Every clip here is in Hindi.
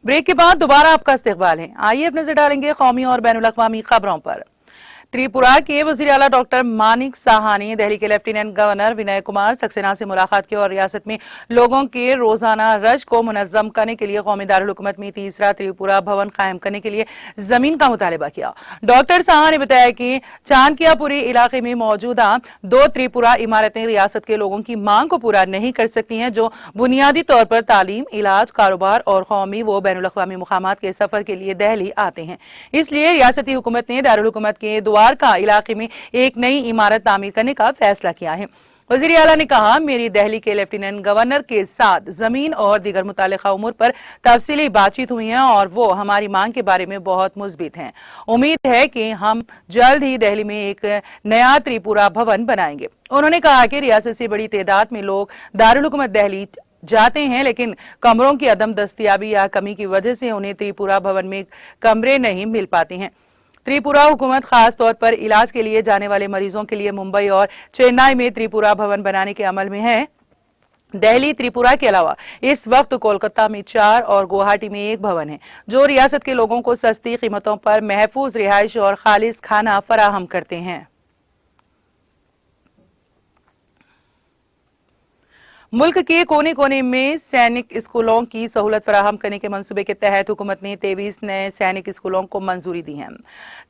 ब्रेक के बाद दोबारा आपका इस्तकबाल है। आइए अब नजर डालेंगे कौमी और बैनुल अक़वामी खबरों पर। त्रिपुरा के वज़ीर आला डॉक्टर मानिक साहा ने दिल्ली के लेफ्टिनेंट गवर्नर विनय कुमार सक्सेना से मुलाकात की और रियासत में लोगों के रोजाना रश को मुनज़्ज़म करने के लिए कौमी दारुल हुकूमत में तीसरा त्रिपुरा भवन कायम करने के लिए जमीन का मुतालबा किया। डॉक्टर साहा ने बताया कि चांदकियापुरी इलाके में मौजूदा 2 त्रिपुरा इमारतें रियासत के लोगों की मांग को पूरा नहीं कर सकती हैं, जो बुनियादी तौर पर तालीम, इलाज, कारोबार और कौमी व बैनुल अक़वामी मुकामात के सफर के लिए दिल्ली आते हैं। इसलिए रियासती हुकूमत ने दारुल हुकूमत के का इलाके में एक नई इमारत तामीर करने का फैसला किया है। वज़ीर आला ने कहा, मेरी दिल्ली के लेफ्टिनेंट गवर्नर के साथ जमीन और दीगर मुतालिका उमूर पर तफसीली बातचीत हुई है और वो हमारी मांग के बारे में बहुत मुस्बित हैं। उम्मीद है कि हम जल्द ही दिल्ली में एक नया त्रिपुरा भवन बनाएंगे। उन्होंने कहा कि रियासत से बड़ी तादाद में लोग दारुल हुकूमत दिल्ली जाते हैं, लेकिन कमरों की अदम दस्तयाबी या कमी की वजह से उन्हें त्रिपुरा भवन में कमरे नहीं मिल पाते हैं। त्रिपुरा हुकूमत खास तौर पर इलाज के लिए जाने वाले मरीजों के लिए मुंबई और चेन्नई में त्रिपुरा भवन बनाने के अमल में है। दिल्ली, त्रिपुरा के अलावा इस वक्त कोलकाता में 4 और गुवाहाटी में 1 भवन है, जो रियासत के लोगों को सस्ती कीमतों पर महफूज रिहाइश और खालिस खाना फराहम करते हैं। मुल्क के कोने कोने में सैनिक स्कूलों की सहूलत फराहम करने के मंसूबे के तहत हुकूमत ने 23 नए सैनिक स्कूलों को मंजूरी दी है।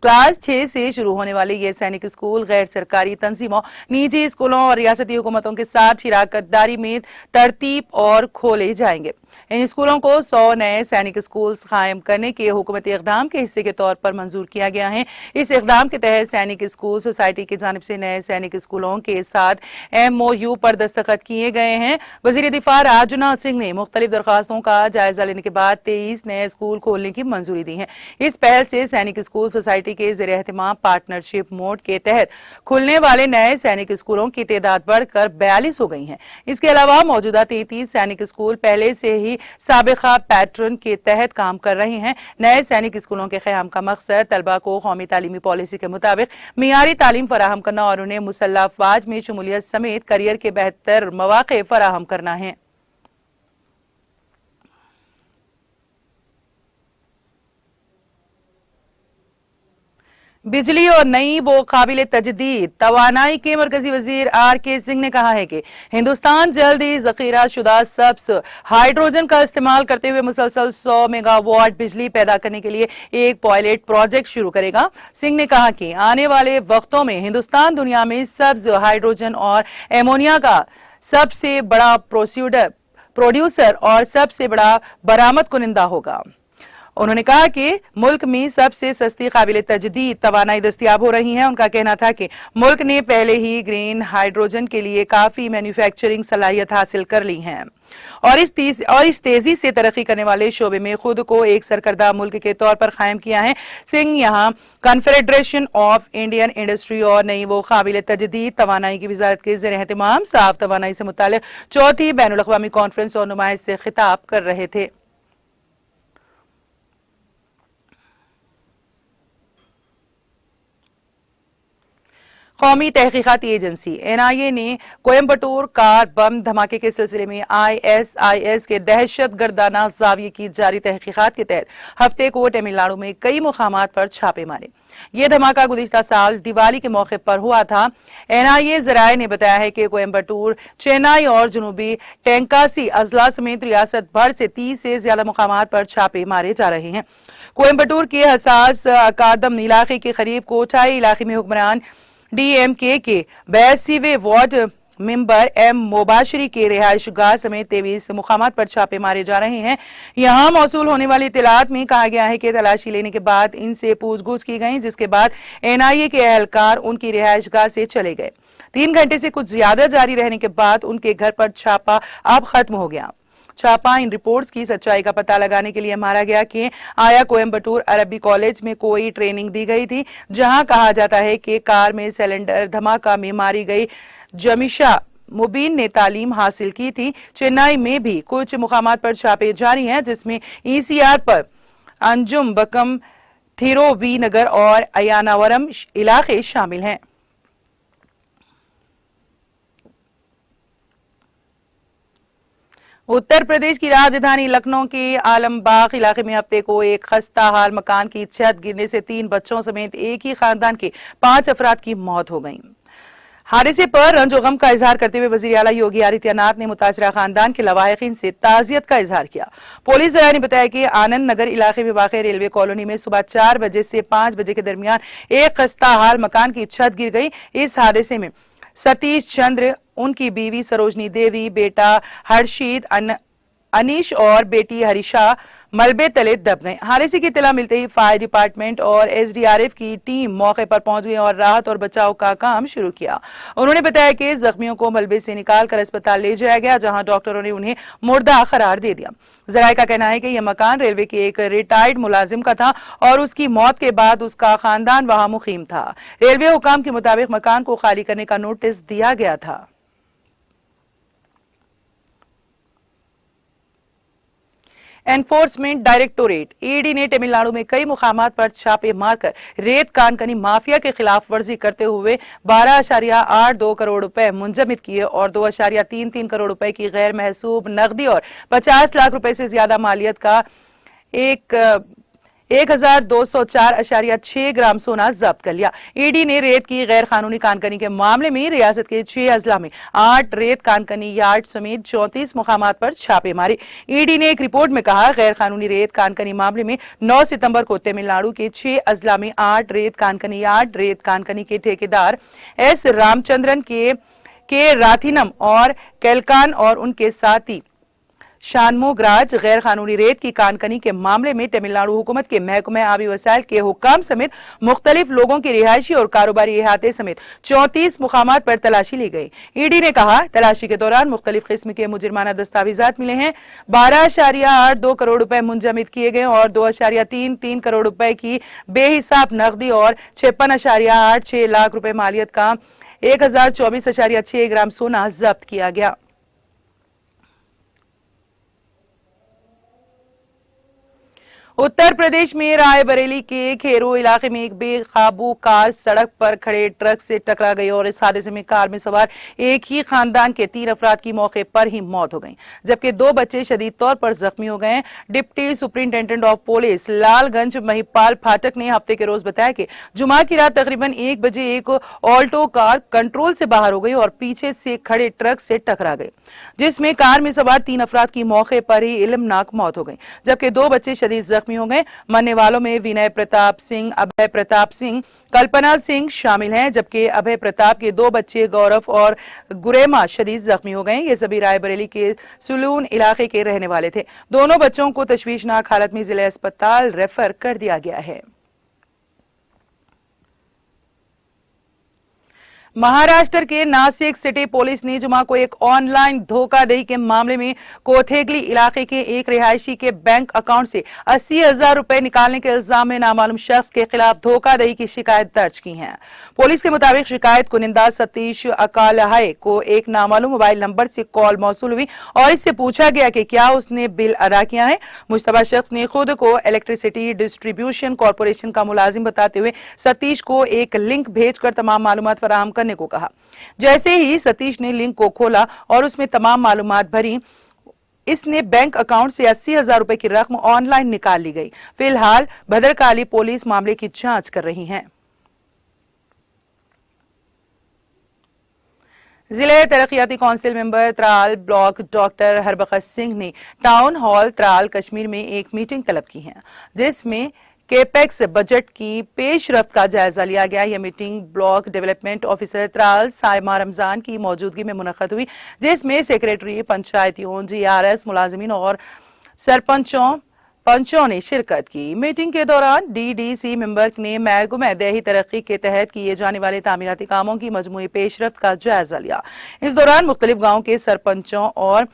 क्लास 6 से शुरू होने वाले ये सैनिक स्कूल गैर सरकारी तंजीमों, निजी स्कूलों और रियासती हुकूमतों के साथ शिराकतदारी में तरतीब और खोले जाएंगे। इन स्कूलों को 100 नए सैनिक स्कूल कायम करने के हुकूमती इक़दाम के हिस्से के तौर पर मंजूर किया गया है। इस इक़दाम के तहत सैनिक स्कूल सोसाइटी की जानिब से नए सैनिक स्कूलों के साथ MOU पर दस्तखत किए गए हैं। वज़ीर दिफा राजनाथ सिंह ने मुख्तलिफ दरखास्तों का जायजा लेने के बाद 23 नए स्कूल खोलने की मंजूरी दी है। इस पहल से सैनिक स्कूल सोसाइटी के ज़ेर एहतमाम पार्टनरशिप मोड के तहत खुलने वाले नए सैनिक स्कूलों की तादाद बढ़कर 42 हो गई है। इसके अलावा मौजूदा 33 सैनिक स्कूल पहले से ही साबिका पैटर्न के तहत काम कर रहे हैं। नए सैनिक स्कूलों के क़याम का मकसद तलबा को कौमी तालीमी पॉलिसी के मुताबिक मियारी तालीम फराहम करना और उन्हें मुसल्लह अफवाज में शमूलियत समेत करियर के बेहतर मौक़े फराहम करना है। बिजली और नई व काबिल तजदीद तवानाई के मरकजी वजीर RK सिंह ने कहा है कि हिंदुस्तान जल्द ही जखीरा शुदा सब्स हाइड्रोजन का इस्तेमाल करते हुए मुसलसल 100 मेगावाट बिजली पैदा करने के लिए एक पायलट प्रोजेक्ट शुरू करेगा। सिंह ने कहा कि आने वाले वक्तों में हिंदुस्तान दुनिया में सब्ज हाइड्रोजन और एमोनिया का सबसे बड़ा प्रोड्यूसर और सबसे बड़ा बरामद कुनिंदा होगा। उन्होंने कहा कि मुल्क में सबसे सस्ती काबिल तजदीद तवानाई दस्तियाब हो रही है। उनका कहना था कि मुल्क ने पहले ही ग्रीन हाइड्रोजन के लिए काफी मैन्युफैक्चरिंग सलाहियत हासिल कर ली है और इस तेजी से तरक्की करने वाले शोबे में खुद को एक सरकर्दा मुल्क के तौर पर कायम किया है। सिंह यहाँ कॉन्फेडरेशन ऑफ इंडियन इंडस्ट्री और नई वो काबिल तजदीद तवानाई की वजारत के ज़ेर एहतमाम साफ तवानाई से मुताल्लिक चौथी बैनुल अक़वामी कॉन्फ्रेंस और नुमाइश से खिताब कर रहे थे। कौमी तहकीकाती एजेंसी NIA ने कोयम्बटूर कार बम धमाके के सिलसिले में ISIS के दहशतगर्दाना जाविये की जारी तहकीकात के तहत हफ्ते को तमिलनाडु में कई मुकामात पर छापे मारे। ये धमाका गुज़िश्ता साल दिवाली के मौके पर हुआ था। NIA ज़राए ने बताया है कि कोयम्बटूर, चेन्नई और जनूबी टेंकासी अजला समेत रियासत भर से 30 से ज्यादा मुकामात पर छापे मारे जा रहे हैं। कोयम्बटूर के हसास अकादम इलाके के करीब कोटाई इलाके में हुक्मरान DMK के 82वें वार्ड मेंबर M मुबाशरी के रिहाइश गाह समेत 23 मुकामात पर छापे मारे जा रहे हैं। यहां मौसूल होने वाली इत्तलात में कहा गया है कि तलाशी लेने के बाद इनसे पूछगछ की गई, जिसके बाद NIA के एहलकार उनकी रिहाइश गाह से चले गए। 3 घंटे से कुछ ज्यादा जारी रहने के बाद उनके घर पर छापा अब खत्म हो गया। छापा इन रिपोर्ट्स की सच्चाई का पता लगाने के लिए मारा गया कि आया कोयम्बटूर अरबी कॉलेज में कोई ट्रेनिंग दी गई थी, जहां कहा जाता है कि कार में सिलेंडर धमाका में मारी गई जमीशा मुबीन ने तालीम हासिल की थी। चेन्नई में भी कुछ मुकामात पर छापे जारी हैं, जिसमें ECR पर अंजुम बकम, थिरोवी नगर और अयानावरम इलाके शामिल हैं। उत्तर प्रदेश की राजधानी लखनऊ के आलमबाग इलाके में हफ्ते को एक खस्ता हाल मकान की छत गिरने से 3 बच्चों समेत एक ही खानदान के 5 अफराद की मौत हो गई। हादसे पर रंज और गम का इजहार करते हुए वजीर आला योगी आदित्यनाथ ने मुतासरा खानदान के लवाहिकीन से ताजियत का इजहार किया। पुलिस जराये ने बताया कि आनंद नगर इलाके में वाक़ रेलवे कॉलोनी में सुबह 4 बजे से 5 बजे के दरमियान एक खस्ता हाल मकान की छत गिर गई। इस हादसे में सतीश चंद्र, उनकी बीवी सरोजनी देवी, बेटा हर्षित अनीश और बेटी हरीशा मलबे तले दब गए। हादसे की इत्तला मिलते ही फायर डिपार्टमेंट और एसडीआरएफ की टीम मौके पर पहुंच गई और राहत और बचाव का काम शुरू किया। उन्होंने बताया कि जख्मियों को मलबे से निकालकर अस्पताल ले जाया गया, जहां डॉक्टरों ने उन्हें मुर्दा करार दे दिया। जराये का कहना है कि यह मकान रेलवे के एक रिटायर्ड मुलाजिम का था और उसकी मौत के बाद उसका खानदान वहां मुकीम था। रेलवे हुकाम के मुताबिक मकान को खाली करने का नोटिस दिया गया था। एनफोर्समेंट डायरेक्टोरेट ईडी ने तमिलनाडु में कई मुकामात पर छापे मारकर रेत कानकनी माफिया के खिलाफ वर्जी करते हुए 12.82 करोड़ रुपए मुंजमद किए और 2.33 करोड़ रुपए की गैर महसूब नकदी और 50 लाख रुपए से ज्यादा मालियत का 1204.6 ग्राम सोना जब्त कर लिया। ईडी ने रेत की गैर कानूनी कानकनी के मामले में रियासत के 6 अजला में 8 रेत कानकनी यार्ड समेत 34 मुकामात पर छापे मारे। ईडी ने एक रिपोर्ट में कहा, गैर कानूनी रेत कानकनी मामले में 9 सितंबर को तमिलनाडु के 6 अजला में 8 रेत कानकनी यार्ड रेत कानकनी के ठेकेदार एस रामचंद्रन के राथिनम और कैलकान और उनके साथी शानमोगराज गैर कानूनी रेत की कानकनी के मामले में तमिलनाडु हुकूमत के महकमे आबी वसाइल के हुक्काम समेत मुख्तलिफ लोगों की रिहायशी और कारोबारी इहाते समेत 34 मुकामात पर तलाशी ली गई। ईडी ने कहा, तलाशी के दौरान मुख्तलिफ किस्म के मुजरमाना दस्तावेजात मिले हैं। 12.82 करोड़ रुपए मुंजमद किए गए और 2.33 करोड़ रुपए की बेहिसाब नकदी और 56.86 लाख रुपए मालियत का 1024.6 ग्राम सोना जब्त किया गया। उत्तर प्रदेश में रायबरेली के खेरो इलाके में एक बेकाबू कार सड़क पर खड़े ट्रक से टकरा गई और इस हादसे में कार में सवार एक ही खानदान के 3 अफराद की मौके पर ही मौत हो गई, जबकि 2 बच्चे शदीद तौर पर जख्मी हो गए। Deputy superintendent of police Lalganj Mahipal फाटक ने हफ्ते के रोज बताया कि जुमा की रात तकरीबन 1 बजे एक ऑल्टो कार कंट्रोल से बाहर हो गई और पीछे से खड़े ट्रक से टकरा गई, जिसमें कार में सवार 3 अफराद की मौके पर ही इल्मनाक मौत हो गई, जबकि 2 बच्चे शदीद जख्मी हो गए। मरने वालों में विनय प्रताप सिंह, अभय प्रताप सिंह, कल्पना सिंह शामिल हैं, जबकि अभय प्रताप के 2 बच्चे गौरव और गुरेमा शदीद जख्मी हो गए। ये सभी रायबरेली के सुलून इलाके के रहने वाले थे। दोनों बच्चों को तशवीशनाक हालत में जिला अस्पताल रेफर कर दिया गया है। महाराष्ट्र के नासिक सिटी पुलिस ने जुमा को एक ऑनलाइन धोखाधड़ी के मामले में कोथेगली इलाके के एक रिहायशी के बैंक अकाउंट से 80,000 रुपए निकालने के इल्जाम में नामालूम शख्स के खिलाफ धोखाधड़ी की शिकायत दर्ज की है। पुलिस के मुताबिक शिकायत कुनिंदा सतीश अकालहाय को एक नामालूम मोबाइल नंबर से कॉल मौसूल हुई और इससे पूछा गया कि क्या उसने बिल अदा किया है। मुश्तबा शख्स ने खुद को इलेक्ट्रिसिटी डिस्ट्रीब्यूशन कॉर्पोरेशन का मुलाजिम बताते हुए सतीश को एक लिंक भेजकर तमाम मालूमात फराहम करने को कहा। जैसे ही सतीश ने लिंक को खोला और उसमें तमाम मालूमात भरी, इसने बैंक अकाउंट से 80,000 रुपए की रकम ऑनलाइन निकाल ली गई। फिलहाल भद्रकाली पुलिस मामले की जांच कर रही है। जिले तरक्याती council member Tral block doctor Harbakhsh Singh ने टाउन हॉल त्राल कश्मीर में एक मीटिंग तलब की है, जिसमें केपेक्स बजट की पेशरफ्त का जायजा लिया गया। यह meeting block development officer Tral Saima Ramzan की मौजूदगी में मुनक्कद हुई, जिसमें सेक्रेटरी, पंचायतियों, जीआरएस, मुलाजिमीन और पंचों ने शिरकत की। मीटिंग के दौरान डीडीसी मेंबर ने महकमा देही तरक्की के तहत किए जाने वाले तामीराती कामों की मजमूई पेशरफ्त का जायजा लिया। इस दौरान मुख्तलिफ गाँव के सरपंचों और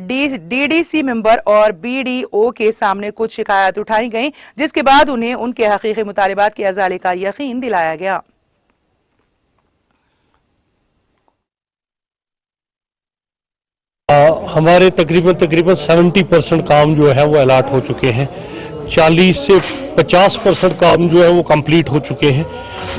डीडीसी मेंबर और बीडीओ के सामने कुछ शिकायत उठाई गई, जिसके बाद उन्हें उनके हकीकी मुतालिबात के अजाले का यकीन दिलाया गया। हमारे तकरीबन 70% काम जो है वो अलॉट हो चुके हैं। 40 से 50% काम जो है वो कंप्लीट हो चुके हैं।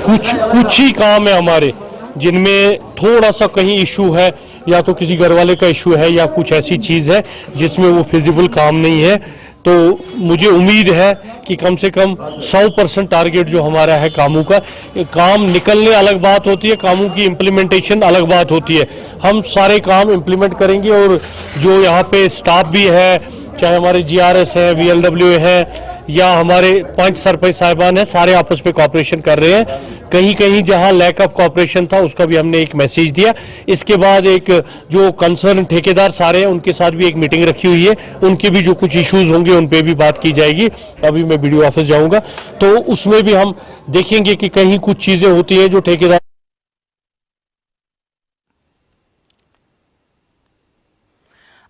कुछ ही काम है हमारे जिनमें थोड़ा सा कहीं इशू है, या तो किसी घर वाले का इशू है या कुछ ऐसी चीज है जिसमें वो फिजिबल काम नहीं है, तो मुझे उम्मीद है कि कम से कम 100% टारगेट जो हमारा है कामों का, काम निकलने अलग बात होती है, कामों की इम्प्लीमेंटेशन अलग बात होती है। हम सारे काम इम्प्लीमेंट करेंगे और जो यहाँ पे स्टाफ भी है, चाहे हमारे GRS है, VLW है या हमारे 5 सरपंच साहिबान हैं, सारे आपस में कॉपरेशन कर रहे हैं। कहीं कहीं जहां लैक ऑफ कॉपरेशन था उसका भी हमने एक मैसेज दिया। इसके बाद एक जो कंसर्न ठेकेदार सारे हैं उनके साथ भी एक मीटिंग रखी हुई है, उनके भी जो कुछ इश्यूज होंगे उन पे भी बात की जाएगी। अभी मैं BDO ऑफिस जाऊंगा तो उसमें भी हम देखेंगे कि कहीं कुछ चीजें होती हैं जो ठेकेदार।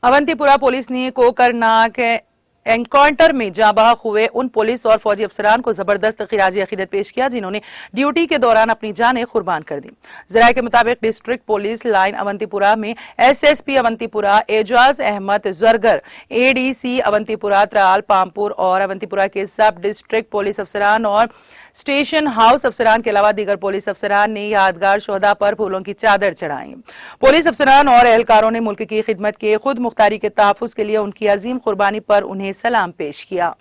अवंतीपुरा पुलिस ने कोकरनाग एनकाउंटर में जाँ बहक हुए उन पुलिस और फौजी अफसरान को जबरदस्त खिराजी अकीदत पेश किया जिन्होंने ड्यूटी के दौरान अपनी जानें कुर्बान कर दी। जराये के मुताबिक डिस्ट्रिक्ट पुलिस लाइन अवंतीपुरा में SSP अवंतीपुरा एजाज अहमद जरगर, ADC अवंतीपुरा त्राल पामपुर और अवंतीपुरा के सब डिस्ट्रिक्ट पुलिस अफसरान और स्टेशन हाउस अफसरान के अलावा दीगर पुलिस अफसरान ने यादगार शोहदा पर फूलों की चादर चढ़ाई। पुलिस अफसरान और एहलकारों ने मुल्क की खिदमत के खुद मुख्तारी के तहफ्फुज के लिए उनकी अजीम कुर्बानी पर उन्हें सलाम पेश किया।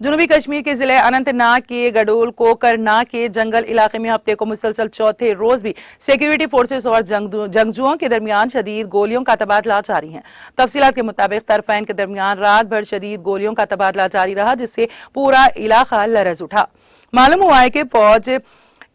जनूबी कश्मीर के जिले अनंतनाग के गडोल कोकरनाग के जंगल इलाके में हफ्ते को मुसलसल चौथे रोज भी सिक्योरिटी फोर्सेस और जंगजुओं के दरमियान शदीद गोलियों का तबादला जारी है। तफसीलात के मुताबिक तरफैन के दरमियान रात भर शदीद गोलियों का तबादला जारी रहा, जिससे पूरा इलाका लरज उठा। मालूम हुआ है कि फौज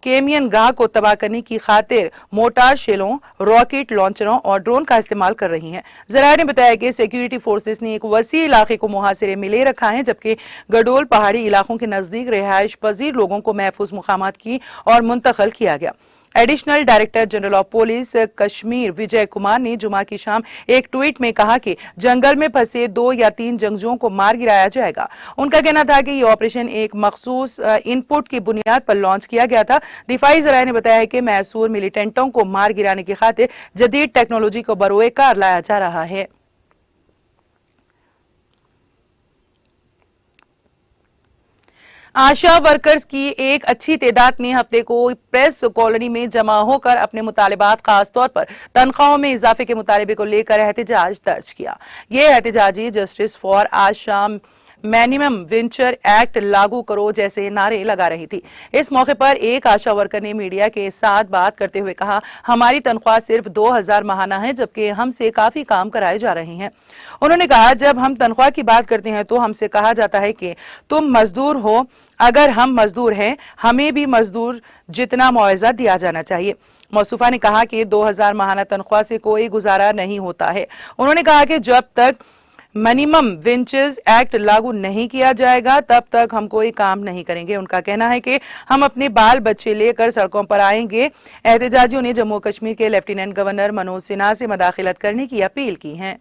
केमियन गाह को तबाह करने की खातिर मोटार शेलों, रॉकेट लॉन्चरों और ड्रोन का इस्तेमाल कर रही हैं। जराये ने बताया कि सिक्योरिटी फोर्सेस ने एक वसी इलाके को मुहासिरे में ले रखा है, जबकि गडोल पहाड़ी इलाकों के नजदीक रिहायश पजीर लोगों को महफूज मुकामात की और मुंतकिल किया गया। Additional director general of police Kashmir Vijay Kumar ने जुमा की शाम एक ट्वीट में कहा कि जंगल में फंसे 2 या 3 जंगजुओं को मार गिराया जाएगा। उनका कहना था कि यह ऑपरेशन एक मखसूस इनपुट की बुनियाद पर लॉन्च किया गया था। दिफाई जराये ने बताया है कि मैसूर मिलिटेंटों को मार गिराने की खातिर जदीद टेक्नोलॉजी को बरोए कार लाया जा रहा है। आशा वर्कर्स की एक अच्छी तादाद ने हफ्ते को प्रेस कॉलोनी में जमा होकर अपने मुतालिबात, खासतौर पर तनख्वाहों में इजाफे के मुतालबे को लेकर एहतजाज दर्ज किया। ये एहतजाजी justice for Asha, minimum venture act लागू करो जैसे नारे लगा रही थी। इस मौके पर एक आशा वर्कर ने मीडिया के साथ बात करते हुए कहा, हमारी तनख्वाह सिर्फ 2000 माहाना है, जबकि हमसे काफी काम कराए जा रहे हैं। उन्होंने कहा, जब हम तनख्वाह की बात करते हैं तो हमसे कहा जाता है कि तुम मजदूर हो, अगर हम मजदूर हैं हमें भी मजदूर जितना मुआवजा दिया जाना चाहिए। मौसूफा ने कहा कि 2000 माहाना तनख्वाह से कोई गुजारा नहीं होता है। उन्होंने कहा कि जब तक मिनिमम वेंचर्स एक्ट लागू नहीं किया जाएगा तब तक हम कोई काम नहीं करेंगे। उनका कहना है कि हम अपने बाल बच्चे लेकर सड़कों पर आएंगे। एहतजाजियों ने जम्मू कश्मीर के लेफ्टिनेंट गवर्नर मनोज सिन्हा से मदाखिलत करने की अपील की है।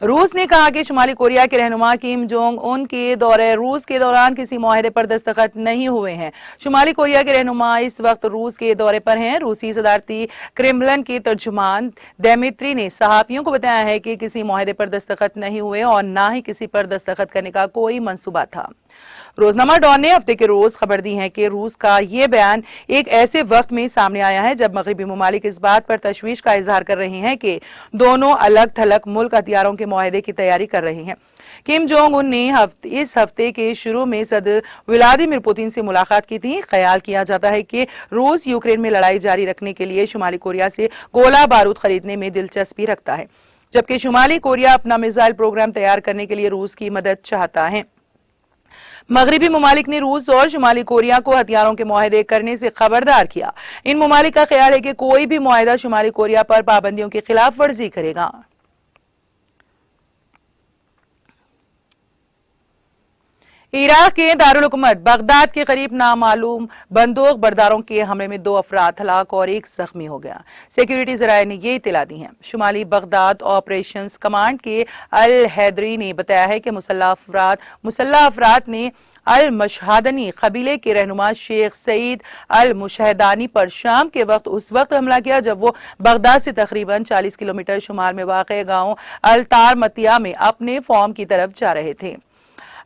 रूस ने कहा कि शुमाली कोरिया के रहनुमा किम जोंग उन के दौरे रूस के दौरान किसी मुआहदे पर दस्तखत नहीं हुए हैं। शुमाली कोरिया के रहनुमा इस वक्त रूस के दौरे पर हैं। रूसी सदारती क्रेमलिन के तर्जुमान दिमित्री ने सहाफियों को बताया है कि किसी मुआहदे पर दस्तखत नहीं हुए और ना ही किसी पर दस्तखत करने का कोई मंसूबा था। रोजनामा डॉन ने हफ्ते के रोज खबर दी है कि रूस का यह बयान एक ऐसे वक्त में सामने आया है जब मगरबी ममालिक इस बात पर तशवीश का इजहार कर रहे हैं कि दोनों अलग थलग मुल्क हथियारों के मुआहदे की तैयारी कर रहे हैं। किम जोंग उन ने इस हफ्ते के शुरू में सदर व्लादिमीर पुतिन से मुलाकात की थी। ख्याल किया जाता है कि रूस यूक्रेन में लड़ाई जारी रखने के लिए शुमाली कोरिया से गोला बारूद खरीदने में दिलचस्पी रखता है, जबकि शुमाली कोरिया अपना मिसाइल प्रोग्राम तैयार करने के लिए रूस की मदद चाहता है। मगरबी ममालिक ने रूस और शुमाली कोरिया को हथियारों के मुआहदे करने से खबरदार किया। इन ममालिक का ख्याल है कि कोई भी मुआहदा शुमाली कोरिया पर पाबंदियों की खिलाफ वर्जी करेगा। इराक के दारुल हुकूमत बगदाद के करीब नामालूम बंदूक बरदारों के हमले में 2 अफराद हलाक और 1 जख्मी हो गया। सिक्योरिटी जराये ने ये इत्तला दी है। शुमाली बगदाद ऑपरेशंस कमांड के अल हैदरी ने बताया है कि मुसल्लह अफराद ने अल मशहादनी कबीले के रहनुमा शेख सईद अल मुशहदानी पर शाम के वक्त उस वक्त हमला किया जब वो बगदाद से तकरीबन 40 किलोमीटर शुमाल में वाक़ गांव अल तारमतिया में अपने फॉर्म की तरफ जा रहे थे।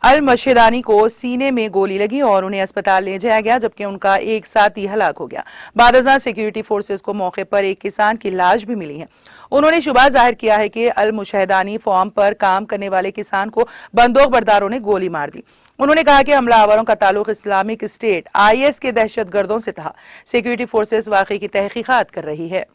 अल मशहदानी को सीने में गोली लगी और उन्हें अस्पताल ले जाया गया, जबकि उनका एक साथी हलाक हो गया। बादशाह सिक्योरिटी फोर्सेस को मौके पर एक किसान की लाश भी मिली है। उन्होंने शुबा जाहिर किया है कि अल मुशहदानी फॉर्म पर काम करने वाले किसान को बंदूक बरदारों ने गोली मार दी। उन्होंने कहा कि हमलावरों का ताल्लुक इस्लामिक स्टेट IS के दहशतगर्दों से था। सिक्योरिटी फोर्सेस वाकई की तहकीकात कर रही है।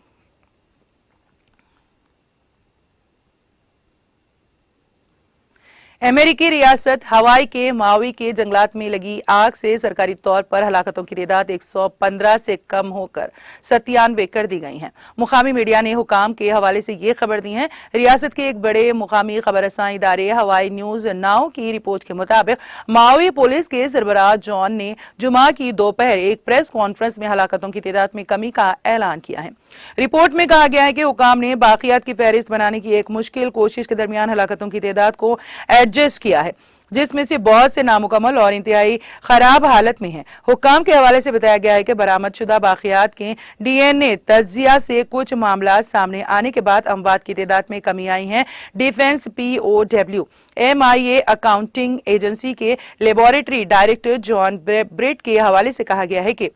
अमेरिकी रियासत हवाई के मावी के जंगलात में लगी आग से सरकारी तौर पर हलाकतों की तादाद 115 से कम होकर 97 कर दी गई है। मुकामी मीडिया ने हुकाम के हवाले से ये खबर दी है। रियासत के एक बड़े मुकामी खबरसां इदारे हवाई न्यूज नाउ की रिपोर्ट के मुताबिक मावी पुलिस के सरबराह जॉन ने जुमा की दोपहर एक प्रेस कॉन्फ्रेंस में हलाकतों की तादाद में कमी का ऐलान किया है। रिपोर्ट में कहा गया है कि हुकाम ने बाकियात की फहरिस्त बनाने की एक मुश्किल कोशिश के दरमियान हलाकतों की तादाद को एडजस्ट किया है, जिसमें से बहुत से नामुकम्मल और इंतहाई खराब हालत में हैं। हुक्काम के हवाले से बताया गया है कि बरामदशुदा बाकियात के DNA तज्जिया से कुछ मामला सामने आने के बाद अमवात की तादाद में कमी आई है। Defence POW MIA accounting agency के लेबोरेटरी डायरेक्टर जॉन ब्रिट के हवाले से कहा गया है कि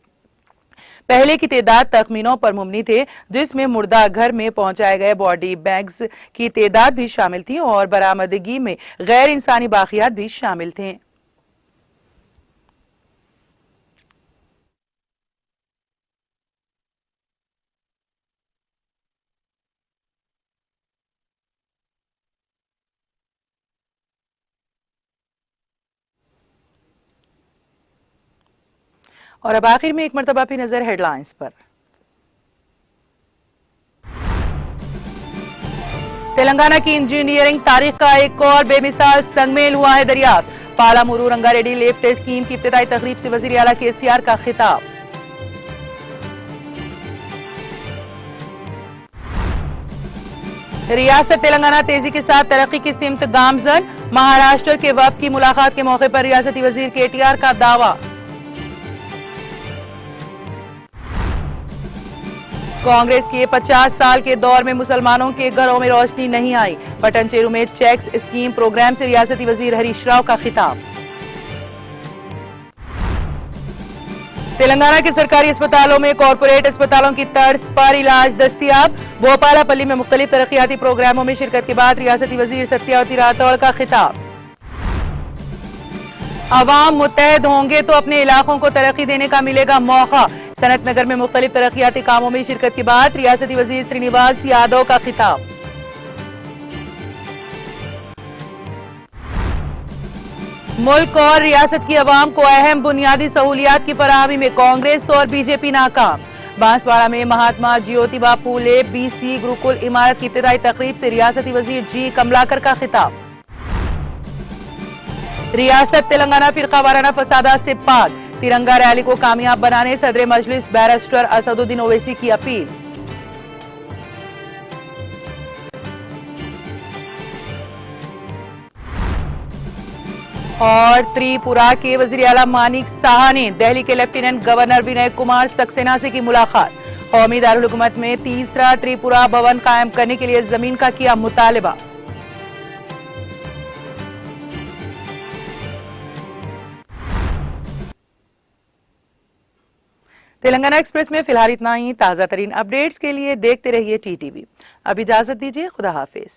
पहले की तादाद तखमीनों पर मुबनी थे, जिसमें मुर्दा घर में पहुंचाए गए बॉडी बैग्स की तादाद भी शामिल थी और बरामदगी में गैर इंसानी बाकियात भी शामिल थे। और अब आखिर में एक मरतबा फिर नजर हेडलाइंस पर। तेलंगाना की इंजीनियरिंग तारीख का एक और बेमिसाल संगमेल हुआ है दरियाफ्त। पालामुरू रंगारेड्डी लिफ्ट स्कीम की इफ्तिताई तकरीब से वजीर आला KCR का खिताब। रियासत तेलंगाना तेजी के साथ तरक्की की सिमत गामजन। महाराष्ट्र के वफ्द की मुलाकात के मौके पर रियासती वजीर KTR का दावा। कांग्रेस के 50 साल के दौर में मुसलमानों के घरों में रोशनी नहीं आई। पटनचेरू में चेक्स स्कीम प्रोग्राम से रियासती वजीर हरीश राव का खिताब। तेलंगाना के सरकारी अस्पतालों में कॉरपोरेट अस्पतालों की तर्ज पर इलाज दस्तियाब। भोपालापल्ली में मुख्तलिफ तरक्याती प्रोग्रामों में शिरकत के बाद रियासती वजीर सत्यावती राठौड़ का खिताब। अवाम मुत्तहद होंगे तो अपने इलाकों को तरक्की देने का मिलेगा मौका। सनत नगर में मुख्तलिफ तरक्याती कामों में शिरकत के बाद रियासती वजीर श्रीनिवास यादव का खिताब। मुल्क और रियासत की अवाम को अहम बुनियादी सहूलियात की फराहमी में कांग्रेस और BJP नाकाम। बांसवाड़ा में महात्मा ज्योतिबा फूले BC गुरुकुल इमारत की इब्तिदाई तकरीब से रियासती वजीर G कमलाकर का खिताब। रियासत तेलंगाना फिरका वाराना फसादात से पाक। तिरंगा रैली को कामयाब बनाने सदर मजलिस बैरिस्टर असदुद्दीन ओवैसी की अपील। और त्रिपुरा के वजीर आला मानिक साहा ने दिल्ली के लेफ्टिनेंट गवर्नर विनय कुमार सक्सेना से की मुलाकात। कौमी दारुल हुकूमत में तीसरा त्रिपुरा भवन कायम करने के लिए जमीन का किया मुतालबा। तेलंगाना एक्सप्रेस में फिलहाल इतना ही। ताजा तरीन अपडेट्स के लिए देखते रहिए TTV। अब इजाजत दीजिए, खुदा हाफिज।